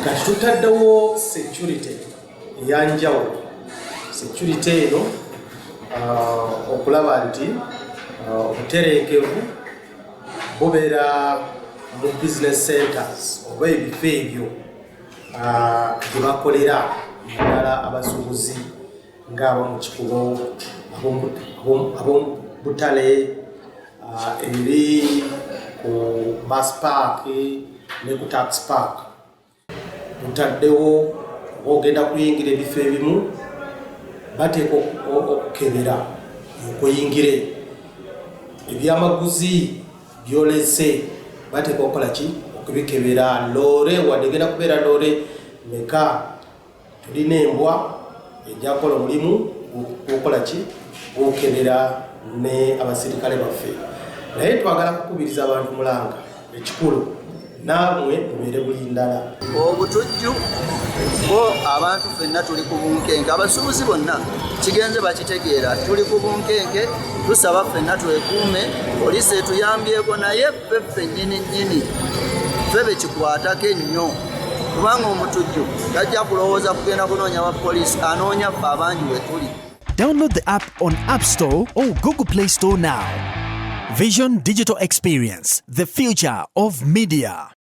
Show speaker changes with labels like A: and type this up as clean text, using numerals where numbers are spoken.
A: kati tutaddewo security eyanjawulo. Security eno okulaba nti obutereekevu bubeera mu business centers oba ebifo ebyo gye bakolera ddala abasuubuzi ng'abamu kikubo ab'omubutale eri ku bus park ne ku taxi park. Tutaddewo ogenda kuyingira ebifo ebimu bateeka okukebera okuyingire ebyamaguzi byolese bateeka okukola ki okubikebera. Loore wadde egenda kubeera loore meka tulina embwa ejja kukola omulimu gukola ki gukebera ne abasirikale baffe. Naye twagala kukubiriza abantu mulanga ekikulu naamwe mubeere bulindala.
B: Obutujju bo abantu ffenna tuli ku bunkenke, abasuubuzi bonna kigenze bakitegeera tuli ku bunkenke. Tusaba ffenna twekuume, poliisi etuyambyeko, naye ffe ffennyini nnyini ffe bekikwatako ennyo, kubanga omutujju tajja kulowooza kugenda kunoonya ba poliisi, anoonya ffe abangi we tuli.
C: Download the app on App Store or Google Play Store now. Vision Digital Experience, the future of media.